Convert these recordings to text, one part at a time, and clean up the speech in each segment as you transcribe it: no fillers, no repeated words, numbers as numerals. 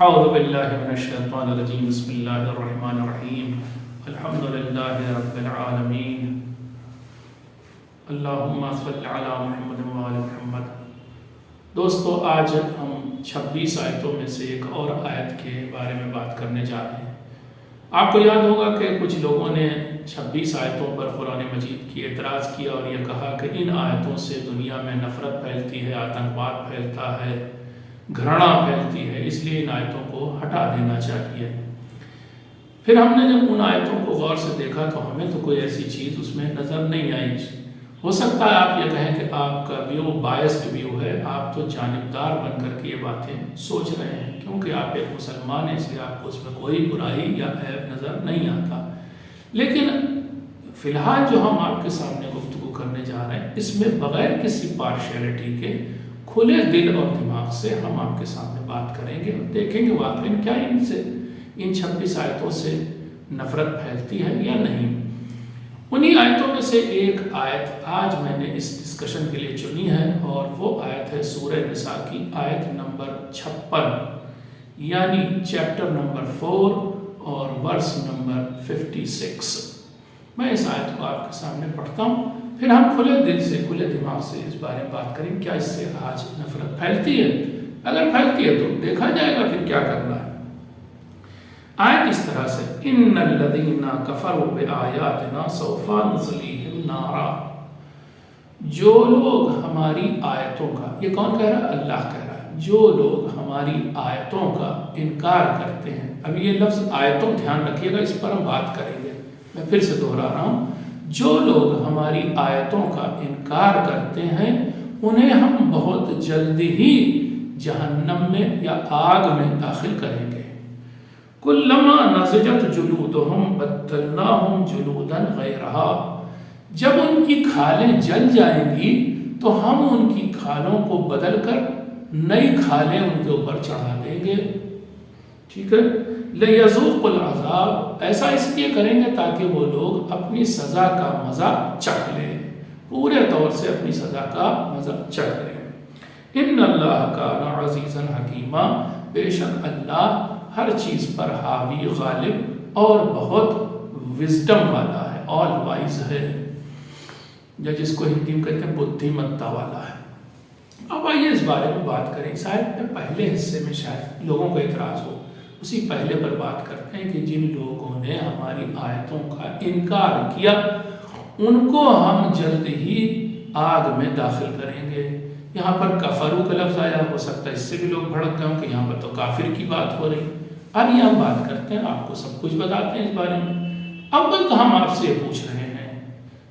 اعوذ باللہ من الشیطان الرجیم بسم اللہ الرحمن الرحیم الحمد للہ رب العالمین اللہم صل علی محمد و آل محمد۔ دوستو، آج ہم 26 آیتوں میں سے ایک اور آیت کے بارے میں بات کرنے جا رہے ہیں۔ آپ کو یاد ہوگا کہ کچھ لوگوں نے 26 آیتوں پر قرآن مجید کی اعتراض کیا اور یہ کہا کہ ان آیتوں سے دنیا میں نفرت پھیلتی ہے، آتنکواد پھیلتا ہے، گھرنا پھیلتی ہے، اس لیے ان آیتوں کو ہٹا دینا چاہیے۔ پھر ہم نے جب ان آیتوں کو غور سے دیکھا تو ہمیں تو کوئی ایسی چیز اس میں نظر نہیں آئی۔ ہو سکتا ہے آپ یہ کہیں کہ آپ کا ویو بائسڈ ویو ہے، آپ تو جانبدار بن کر کے یہ باتیں سوچ رہے ہیں، کیونکہ آپ ایک مسلمان ہیں، اس لیے آپ کو اس میں کوئی برائی یا عیب نظر نہیں آتا۔ لیکن فی الحال جو ہم آپ کے سامنے گفتگو کرنے جا رہے ہیں، اس میں بغیر کسی پارشیلٹی کے کھلے دل اور دماغ سے ہم آپ کے سامنے بات کریں گے اور دیکھیں گے واقعی کیا ان 26 آیتوں سے نفرت پھیلتی ہے یا نہیں۔ انہی آیتوں میں سے ایک آیت آج میں نے اس ڈسکشن کے لیے چنی ہے، اور وہ آیت ہے سورہ نساء کی آیت نمبر 56، یعنی چیپٹر نمبر 4 اور ورس نمبر 56۔ میں اس آیت کو آپ کے سامنے پڑھتا ہوں، پھر ہم کھلے دل سے، کھلے دماغ سے اس بارے میں بات کریں کیا اس سے آج نفرت پھیلتی ہے۔ اگر پھیلتی ہے تو دیکھا جائے گا پھر کیا کرنا ہے۔ آیت اس طرح سے، ان الذین کفروا بآیاتنا سوف نصلیہم نارا۔ جو لوگ ہماری آیتوں کا، یہ کون کہہ رہا ہے؟ اللہ کہہ رہا ہے، جو لوگ ہماری آیتوں کا انکار کرتے ہیں۔ اب یہ لفظ آیتوں دھیان رکھیے گا، اس پر ہم بات کریں گے، میں پھر سے دہرا رہا ہوں۔ جو لوگ ہماری آیتوں کا انکار کرتے ہیں انہیں ہم بہت جلدی ہی جہنم میں یا آگ میں داخل کریں گے۔ کلما نضجت جلودہم بدلناہم جلودا غیرہا۔ جب ان کی کھالیں جل جائیں گی تو ہم ان کی کھالوں کو بدل کر نئی کھالیں ان کے اوپر چڑھا دیں گے۔ ٹھیک ہے، لَيَذُوقُوا الْعَذَابَ، ایسا اس لیے کریں گے تاکہ وہ لوگ اپنی سزا کا مزہ چکھ لیں، پورے طور سے اپنی سزا کا مزہ چکھ لیں۔ ان اللہ کان عزیزا حکیما، بے شک اللہ ہر چیز پر حاوی، غالب اور بہت وزڈم والا ہے، آل وائز ہے، یا جس کو ہندی میں کہتے ہیں بدھی متا والا ہے۔ اب آئیے اس بارے میں بات کریں۔ شاید میں پہلے حصے میں شاید لوگوں کو اعتراض ہو، اسی پہلے پر بات کرتے ہیں کہ جن لوگوں نے ہماری آیتوں کا انکار کیا ان کو ہم جلد ہی آگ میں داخل کریں گے۔ یہاں پر کفرو کا لفظ آیا، ہو سکتا ہے اس سے بھی لوگ بھڑک گئے ہوں کہ یہاں پر تو کافر کی بات ہو رہی۔ اب یہ ہم بات کرتے ہیں، آپ کو سب کچھ بتاتے ہیں اس بارے میں۔ اول تو ہم آپ سے یہ پوچھ رہے ہیں،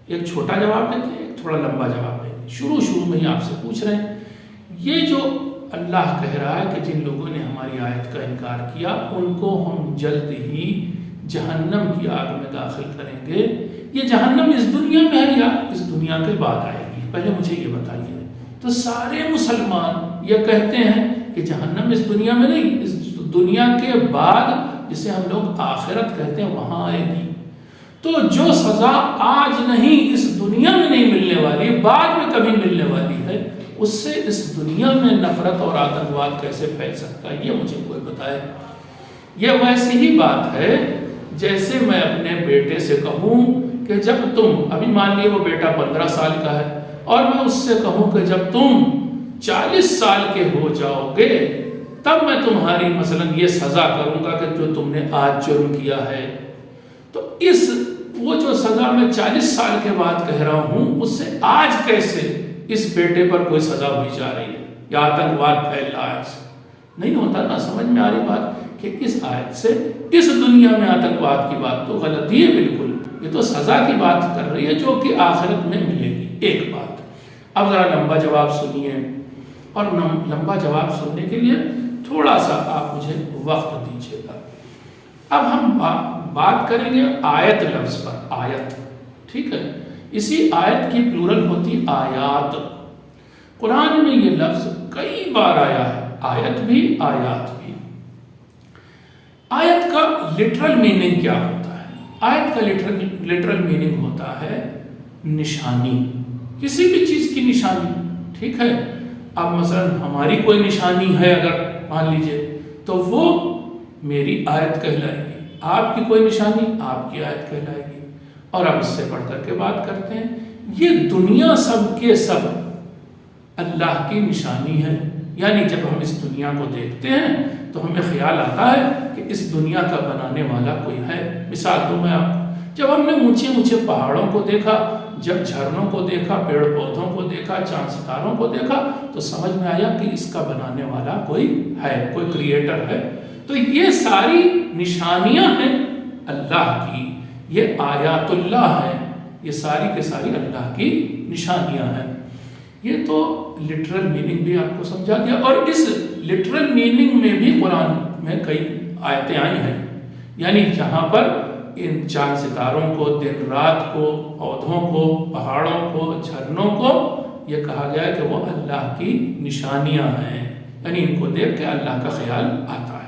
ایک چھوٹا جواب دیتے ہیں، ایک تھوڑا لمبا جواب دیں گے۔ شروع میں ہی آپ سے پوچھ رہے ہیں، یہ جو اللہ کہہ رہا ہے کہ جن لوگوں نے ہماری آیت کا انکار کیا ان کو ہم جلد ہی جہنم کی آگ میں داخل کریں گے، یہ جہنم اس دنیا میں ہے یا اس دنیا کے بعد آئے گی؟ پہلے مجھے یہ بتائیے۔ تو سارے مسلمان یہ کہتے ہیں کہ جہنم اس دنیا میں نہیں، اس دنیا کے بعد، جسے ہم لوگ آخرت کہتے ہیں، وہاں آئے گی۔ تو جو سزا آج نہیں، اس دنیا میں نہیں ملنے والی، بعد میں کبھی ملنے والی ہے، اس سے اس دنیا میں نفرت اور آتنکواد کیسے پھیل سکتا ہے؟ یہ مجھے کوئی بتائے۔ یہ ویسی ہی بات ہے جیسے میں اپنے بیٹے سے کہوں کہ جب تم، ابھی مان لیے وہ بیٹا 15 سال کا ہے، اور میں اس سے کہوں کہ جب تم 40 سال کے ہو جاؤ گے تب میں تمہاری مثلا یہ سزا کروں گا کہ جو تم نے آج جرم کیا ہے، تو وہ جو سزا میں 40 سال کے بعد کہہ رہا ہوں، اس سے آج کیسے اس بیٹے پر کوئی سزا ہوئی جا رہی ہے یا آتنکواد پھیل رہا ہے؟ نہیں ہوتا نا؟ سمجھ میں آ رہی بات کہ اس آیت سے اس دنیا میں آتنکواد کی بات تو غلطی ہے بالکل، یہ تو سزا کی بات کر رہی ہے جو کہ آخرت میں ملے گی۔ ایک بات۔ اب ذرا لمبا جواب سنیے، اور لمبا جواب سننے کے لیے تھوڑا سا آپ مجھے وقت دیجیے گا۔ اب ہم بات کریں گے آیت لفظ پر، آیت، ٹھیک ہے؟ اسی آیت کی پلورل ہوتی آیات۔ قرآن میں یہ لفظ کئی بار آیا ہے، آیت بھی، آیات بھی۔ آیت کا لٹرل میننگ کیا ہوتا ہے؟ آیت کا لٹرل میننگ ہوتا ہے نشانی، کسی بھی چیز کی نشانی، ٹھیک ہے؟ اب مثلا ہماری کوئی نشانی ہے، اگر مان لیجئے تو وہ میری آیت کہلائے گی، آپ کی کوئی نشانی آپ کی آیت کہلائے گی۔ اور اب اس سے پڑھ کر کے بات کرتے ہیں، یہ دنیا سب کے سب اللہ کی نشانی ہے۔ یعنی جب ہم اس دنیا کو دیکھتے ہیں تو ہمیں خیال آتا ہے کہ اس دنیا کا بنانے والا کوئی ہے۔ مثال دوں میں آپ کو، جب ہم نے اونچے اونچے پہاڑوں کو دیکھا، جب جھرنوں کو دیکھا، پیڑ پودوں کو دیکھا، چاند ستاروں کو دیکھا، تو سمجھ میں آیا کہ اس کا بنانے والا کوئی ہے، کوئی کریٹر ہے۔ تو یہ ساری نشانیاں ہیں اللہ کی، یہ آیات اللہ ہیں، یہ ساری کے ساری اللہ کی نشانیاں ہیں۔ یہ تو لٹرل میننگ بھی آپ کو سمجھا دیا، اور اس لٹرل میننگ میں بھی قرآن میں کئی آیتیں آئی ہیں۔ یعنی جہاں پر ان چاند ستاروں کو، دن رات کو، پودوں کو، پہاڑوں کو، جھرنوں کو یہ کہا گیا ہے کہ وہ اللہ کی نشانیاں ہیں، یعنی ان کو دیکھ کے اللہ کا خیال آتا ہے۔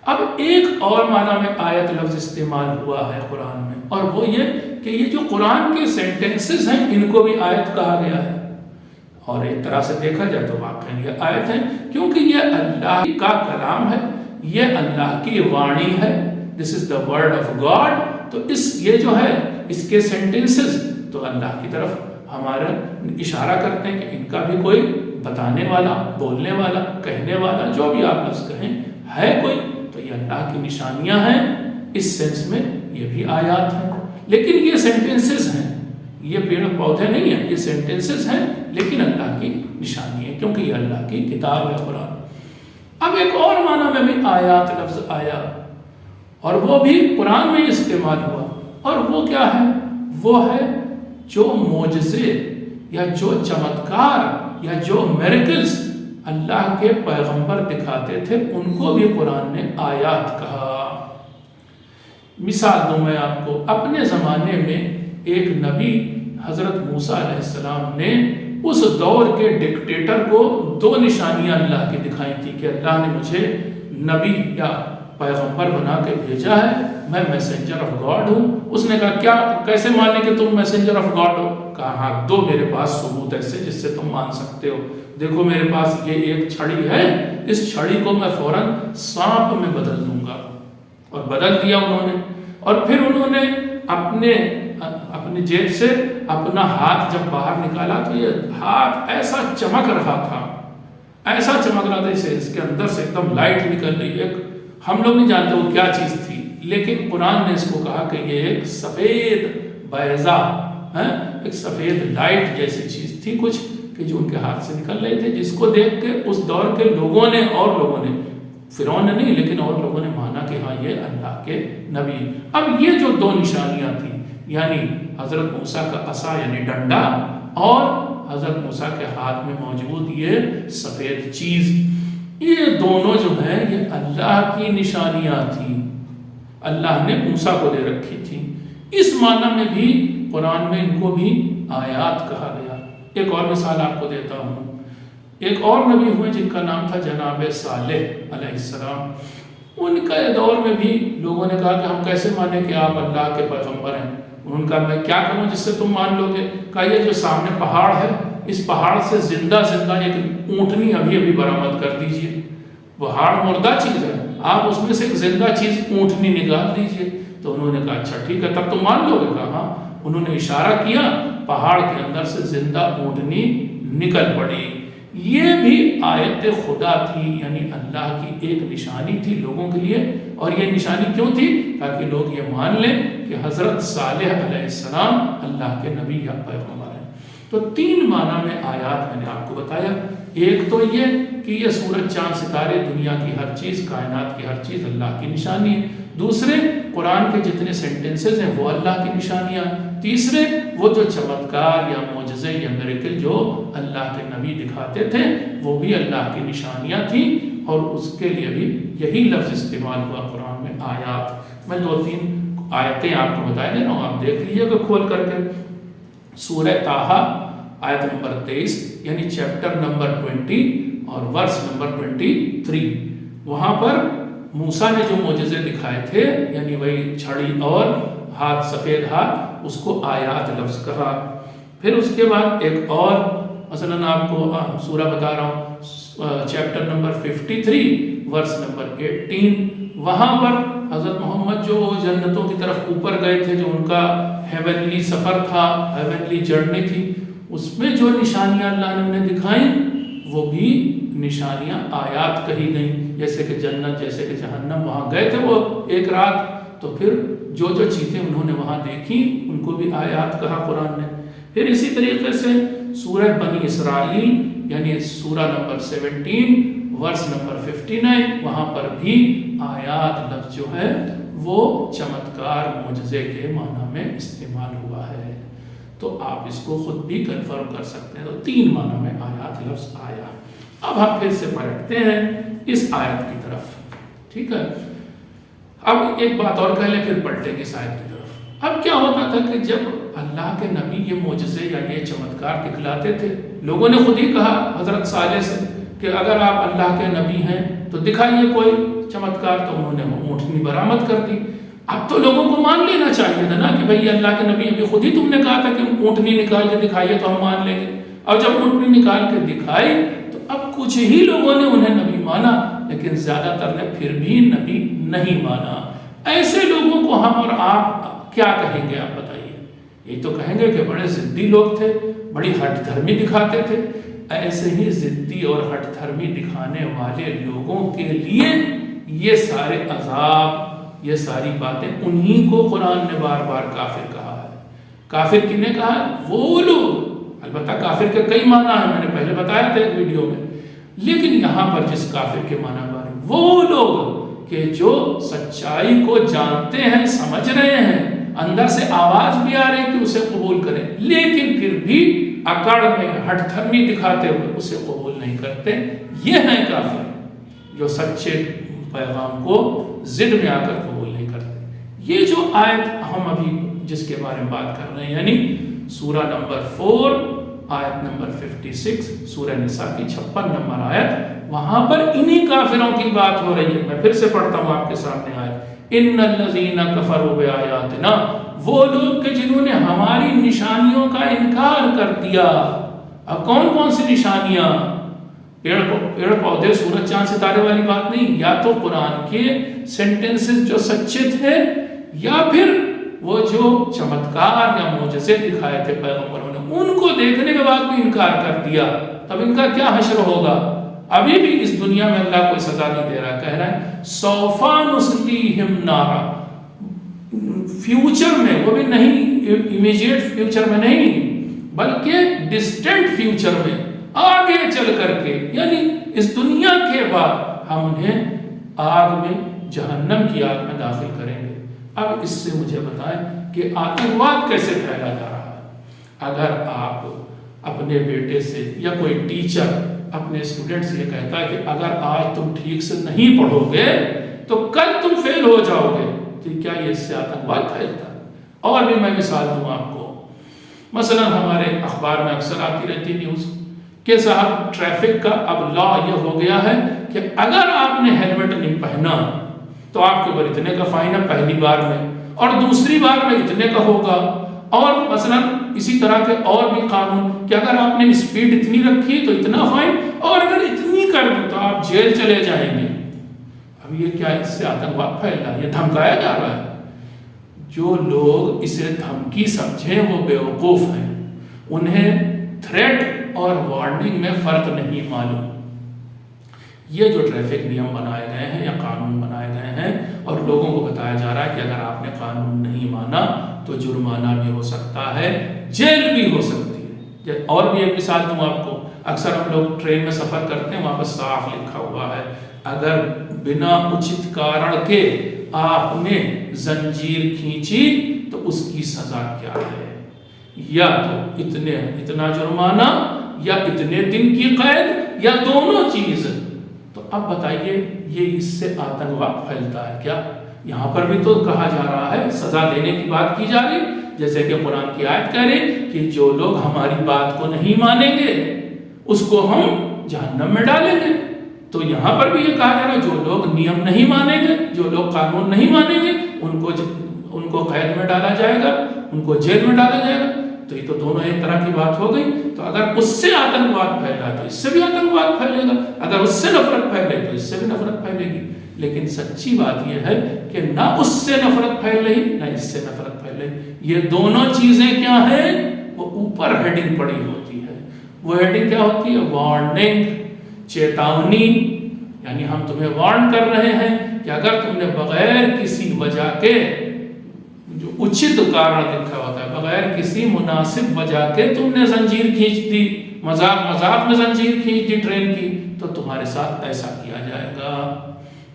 اب ایک اور معنی میں آیت لفظ استعمال ہوا ہے قرآن میں، اور وہ یہ کہ یہ جو قرآن کے سینٹنسز ہیں ان کو بھی آیت کہا گیا ہے۔ اور ایک طرح سے دیکھا جائے تو واقعی یہ آیت ہے، کیونکہ یہ اللہ کا کلام ہے، یہ اللہ کی وانی ہے، دس از دا ورڈ آف گاڈ۔ تو یہ جو ہے اس کے سینٹنسز تو اللہ کی طرف ہمارا اشارہ کرتے ہیں کہ ان کا بھی کوئی بتانے والا، بولنے والا، کہنے والا، جو بھی آپ لفظ کہیں ہے کوئی، تو یہ اللہ کی نشانیاں ہیں۔ اس سینس میں یہ بھی آیات ہیں، لیکن یہ سینٹنسز ہیں، یہ پیڑ پودے نہیں ہیں، یہ سینٹنسز ہیں، لیکن اللہ کی نشانی ہے، کیونکہ یہ اللہ کی کتاب ہے قرآن۔ اب ایک اور معنی میں بھی آیات لفظ آیا، اور وہ بھی قرآن میں استعمال ہوا، اور وہ کیا ہے؟ وہ ہے جو معجزے یا جو چمتکار یا جو میریکلز اللہ کے پیغمبر دکھاتے تھے، ان کو بھی قرآن نے آیات کہا۔ مثال دوں میں آپ کو، اپنے زمانے میں ایک نبی حضرت موسیٰ علیہ السلام نے اس دور کے ڈکٹیٹر کو دو نشانیاں اللہ کی دکھائی تھی کہ اللہ نے مجھے نبی یا پیغمبر بنا کے بھیجا ہے، میں میسنجر آف گاڈ ہوں۔ اس نے کہا کیا، کیسے مانے کہ تم میسنجر آف گاڈ ہو؟ کہا ہاں، دو میرے پاس ثبوت ایسے جس سے تم مان سکتے ہو۔ دیکھو میرے پاس یہ ایک چھڑی ہے، اس چھڑی کو میں فوراً سانپ میں بدل دوں گا۔ اور بدل دیا انہوں نے، اور پھر انہوں نے اپنے جیب سے اپنا ہاتھ جب باہر نکالا تو یہ ہاتھ ایسا چمک رہا تھا، ایسا چمک رہا تھا، اس کے اندر سے ایک دم لائٹ نکل رہی ہے۔ ہم لوگ نہیں جانتے وہ کیا چیز تھی، لیکن قرآن نے اس کو کہا کہ یہ ایک سفید بیضا، ایک سفید لائٹ جیسی چیز تھی کچھ، کہ جو ان کے ہاتھ سے نکل رہے تھے، جس کو دیکھ کے اس دور کے لوگوں نے، اور لوگوں نے، فرعون نے نہیں لیکن اور لوگوں نے مانا کہ ہاں یہ اللہ کے نبی۔ اب یہ جو دو نشانیاں تھیں، یعنی حضرت موسیٰ کا عصا یعنی ڈنڈا، اور حضرت موسیٰ کے ہاتھ میں موجود یہ سفید چیز، یہ دونوں جو ہیں یہ اللہ کی نشانیاں تھیں، اللہ نے موسیٰ کو دے رکھی تھی۔ اس معنی میں بھی قرآن میں ان کو بھی آیات کہا گیا۔ ایک اور مثال آپ کو دیتا ہوں، ایک اور نبی ہوئے جن کا نام تھا جناب صالح علیہ السلام۔ ان کے دور میں بھی لوگوں نے کہا کہ ہم کیسے مانیں کہ آپ اللہ کے پیغمبر ہیں؟ ان کا میں کیا کروں جس سے تم مان لو گے؟ کہا یہ جو سامنے پہاڑ ہے، اس پہاڑ سے زندہ ایک اونٹنی ابھی ابھی برآمد کر دیجئے۔ پہاڑ مردہ چیز ہے، آپ اس میں سے ایک زندہ چیز اونٹنی نکال دیجئے۔ تو انہوں نے کہا اچھا ٹھیک ہے، تب تم مان لو گے؟ کہا ہاں۔ انہوں نے اشارہ کیا، پہاڑ کے اندر سے زندہ اونٹنی نکل پڑی۔ یہ بھی آیت خدا تھی، یعنی اللہ کی ایک نشانی تھی لوگوں کے لیے۔ اور یہ نشانی کیوں تھی؟ تاکہ لوگ یہ مان لیں کہ حضرت صالح علیہ السلام اللہ کے نبی یا پیغمبر ہیں۔ تو تین معنی میں آیات میں نے آپ کو بتایا۔ ایک تو یہ کہ یہ سورج، چاند، ستارے، دنیا کی ہر چیز، کائنات کی ہر چیز اللہ کی نشانی ہے۔ دوسرے، قرآن کے جتنے سینٹنسز ہیں وہ اللہ کی نشانیاں۔ تیسرے، وہ جو چمتکار یا معجزے یا میریکل جو اللہ کے نبی دکھاتے تھے وہ بھی اللہ کی نشانیاں تھیں، اور اس کے لیے بھی یہی لفظ استعمال ہوا قرآن میں، آیات۔ میں دو تین آیتیں آپ کو بتائی دے رہا ہوں، آپ دیکھ لیجیے گا کھول کر کے۔ سورہ طٰہٰ آیت نمبر 23، یعنی چیپٹر نمبر 20 اور ورس نمبر 23، وہاں پر موسیٰ نے جو معجزے دکھائے تھے، یعنی وہی چھڑی اور ہاتھ، سفید ہاتھ، اس کو آیات لفظ کہا۔ پھر اس کے بعد ایک اور مثلاً آپ کو سورہ بتا رہا ہوں، چیپٹر نمبر 53 ورس نمبر 18، وہاں پر حضرت محمد جو جنتوں کی طرف اوپر گئے تھے، جو ان کا ہیونلی سفر تھا، ہیونلی جرنی تھی، اس میں جو نشانیاں اللہ نے انہیں دکھائیں وہ بھی نشانیاں آیات کہی گئیں، جیسے کہ جنت، جیسے کہ جہنم، وہاں گئے تھے وہ ایک رات، تو پھر جو جو چیزیں انہوں نے وہاں دیکھی ان کو بھی آیات کہا قرآن نے۔ پھر اسی طریقے سے سورہ بنی اسرائیل یعنی سورہ نمبر 17 ورس نمبر 59، وہاں پر بھی آیات لفظ جو ہے وہ چمتکار معجزے کے معنی میں استعمال ہوا ہے، تو آپ اس کو خود بھی کنفرم کر سکتے ہیں۔ تو 3 معنی میں آیات لفظ آیا۔ اب ہم پھر سے پلٹتے ہیں اس آیت کی طرف، ٹھیک ہے؟ اب ایک بات اور کہہ لیں پھر پلٹیں گے اس آیت کی طرف۔ اب کیا ہوتا تھا کہ جب اللہ کے نبی یہ معجزے یا یہ چمتکار دکھلاتے تھے، لوگوں نے خود ہی کہا حضرت صالح سے کہ اگر آپ اللہ کے نبی ہیں تو دکھائیے کوئی چمتکار، تو انہوں نے اونٹنی برآمد کر دی۔ اب تو لوگوں کو مان لینا چاہیے تھا نا کہ بھئی اللہ کے نبی، ابھی خود ہی تم نے کہا تھا کہ اونٹنی نکال کے دکھائیے تو ہم مان لیں گے، اور جب اونٹنی نکال کے دکھائی تو اب کچھ ہی لوگوں نے انہیں نبی مانا، لیکن زیادہ تر نے پھر بھی نبی نہیں مانا۔ ایسے لوگوں کو ہم اور آپ کیا کہیں گے؟ آپ بتائیے۔ یہ تو کہیں گے کہ بڑے ضدی لوگ تھے، بڑی ہٹ دھرمی دکھاتے تھے۔ ایسے ہی ضدی اور ہٹ دھرمی دکھانے والے لوگوں کے لیے یہ سارے عذاب، یہ ساری باتیں، انہی کو قرآن نے بار بار کافر کہا ہے۔ کافر کنہیں کہا ہے؟ وہ لوگ، البتہ کافر کے کئی معنی ہیں، میں نے پہلے بتایا تھا ایک ویڈیو میں، لیکن یہاں پر جس کافر کے معنی بارے وہ لوگ کہ جو سچائی کو جانتے ہیں، سمجھ رہے ہیں، اندر سے آواز بھی آ رہی کہ اسے قبول کریں، لیکن پھر بھی اکڑ میں ہٹ دھرمی دکھاتے ہوئے اسے قبول نہیں کرتے، یہ ہیں کافر، جو سچے پیغام کو ضد میں آ کر قبول نہیں کرتے۔ یہ جو آیت ہم ابھی جس کے بارے میں بات کر رہے ہیں، یعنی سورہ نمبر 4 آیت نمبر 56 سورہ نساء کی 56 نمبر آیت، وہاں پر انہی کافروں کی بات ہو رہی ہے۔ میں پھر سے پڑھتا ہوں آپ کے سامنے آیت، ان الذین کفروا بآیاتنا، وہ لوگ کہ جنہوں نے ہماری نشانیوں کا انکار کر دیا۔ اب کون کون سی نشانیاں؟ پیڑ پودے، سورج چاند ستارے والی بات نہیں، یا تو قرآن کے سینٹنسز جو سچے تھے، یا پھر وہ جو چمتکار یا معجزے دکھائے تھے پیغمبروں نے، ان کو دیکھنے کے بعد بھی انکار کر دیا، تب ان کا کیا حشر ہوگا؟ ابھی بھی اس دنیا میں اللہ کوئی سزا نہیں دے رہا، کہہ رہا ہے سوف نصلیہم نارا، فیوچر میں، وہ بھی نہیں امیجیٹ فیوچر میں نہیں، بلکہ ڈسٹنٹ فیوچر میں، آگے چل کر کے، یعنی اس دنیا کے بعد ہم انہیں آگ میں، جہنم کی آگ میں داخل کریں گے۔ اب اس سے مجھے بتائیں کہ آتنکواد کیسے پھیلا جا رہا ہے؟ اگر آپ اپنے بیٹے سے یا کوئی ٹیچر اپنے اسٹوڈنٹ سے یہ کہتا ہے کہ اگر آج تم ٹھیک سے نہیں پڑھو گے تو کل تم فیل ہو جاؤ گے، تو کیا یہ اس سے آتنکواد پھیلتا ہے؟ اور بھی میں مثال دوں آپ کو، مثلا ہمارے اخبار میں اکثر آتی رہتی نیوز کہ صاحب ٹریفک کا اب لا یہ ہو گیا ہے کہ اگر آپ نے ہیلمٹ نہیں پہنا تو آپ کے اوپر اتنے کا فائن ہے پہلی بار میں، اور دوسری بار میں اتنے کا ہوگا، اور مثلا اسی طرح کے اور بھی قانون کہ اگر آپ نے اسپیڈ اتنی رکھی تو اتنا فائن، اور اگر اتنی کر دی تو آپ جیل چلے جائیں گے۔ اب یہ کیا، اس سے آتنکواد پھیل رہا ہے، یہ دھمکایا جا رہا ہے۔ جو لوگ اسے دھمکی سمجھیں وہ بیوقوف ہیں، انہیں تھریٹ اور وارننگ میں فرق نہیں معلوم۔ یہ جو ٹریفک نیم بنائے گئے ہیں یا قانون بنائے گئے ہیں اور لوگوں کو بتایا جا رہا ہے کہ اگر آپ نے قانون نہیں مانا تو جرمانہ بھی ہو سکتا ہے، جیل بھی ہو سکتی ہے۔ اور بھی ایک مثال دوں آپ کو، اکثر ہم لوگ ٹرین میں سفر کرتے ہیں، وہاں پر صاف لکھا ہوا ہے اگر بنا اچت کارن کے آپ نے زنجیر کھینچی تو اس کی سزا کیا ہے، یا تو اتنا جرمانہ یا اتنے دن کی قید یا دونوں چیز۔ تو اب بتائیے یہ اس سے آتنکواد پھیلتا ہے کیا؟ یہاں پر بھی تو کہا جا رہا ہے، سزا دینے کی بات کی جا رہی، جیسے کہ قرآن کی آیت کہہ رہی کہ جو لوگ ہماری بات کو نہیں مانیں گے اس کو ہم جہنم میں ڈالیں گے۔ تو یہاں پر بھی یہ کہا جا رہا ہے جو لوگ نیم نہیں مانیں گے، جو لوگ قانون نہیں مانیں گے، ان کو قید میں ڈالا جائے گا، ان کو جیل میں ڈالا جائے گا۔ تو یہ تو دونوں ایک طرح کی بات ہو گئی. تو اگر اس سے آتنکواد پھیلا تو اس سے بھی آتنکواد پھیلے گا, اگر اس سے نفرت پھیلے تو اس سے بھی نفرت پھیلے گی. لیکن سچی بات یہ ہے کہ نہ اس سے نفرت پھیل رہی نہ اس سے نفرت پھیل رہی. یہ دونوں چیزیں کیا ہیں, وہ اوپر ہیڈنگ پڑی ہوتی ہے. وہ ہیڈنگ کیا ہوتی ہے؟ وارننگ, چیتاونی. یعنی ہم تمہیں وارن کر رہے ہیں کہ اگر تم نے بغیر کسی وجہ کے, جو اچت کارن لکھا ہوتا ہے, بغیر کسی مناسب وجہ کے تم نے زنجیر کھینچ دی, مذاق میں زنجیر کھینچ دی ٹرین کی, تو تمہارے ساتھ ایسا کیا جائے گا.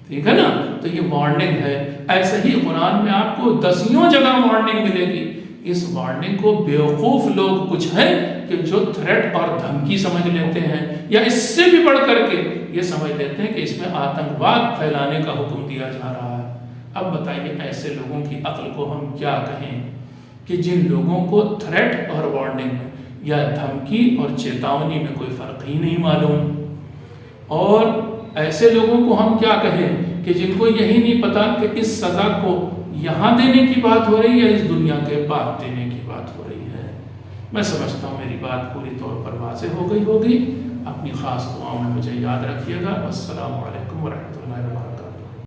ٹھیک ہے نا. تو یہ وارننگ ہے. ایسے ہی قرآن میں آپ کو دسیوں جگہ وارننگ ملے گی. اس وارننگ کو بیوقوف لوگ کچھ ہیں کہ جو تھریٹ اور دھمکی سمجھ لیتے ہیں, یا اس سے بھی بڑھ کر کے یہ سمجھ لیتے ہیں کہ اس میں آتنکواد پھیلانے کا حکم دیا جا رہا ہے. اب بتائیے ایسے لوگوں کی عقل کو ہم کیا کہیں کہ جن لوگوں کو تھریٹ اور وارننگ میں یا دھمکی اور چیتاونی میں کوئی فرق ہی نہیں معلوم, اور ایسے لوگوں کو ہم کیا کہیں کہ جن کو یہی نہیں پتا کہ اس سزا کو یہاں دینے کی بات ہو رہی ہے یا اس دنیا کے بعد دینے کی بات ہو رہی ہے. میں سمجھتا ہوں میری بات پوری طور پر واضح ہو گئی ہوگی. اپنی خاص دعاؤں میں مجھے یاد رکھیے گا. السلام علیکم ورحمۃ اللہ وبرکاتہ.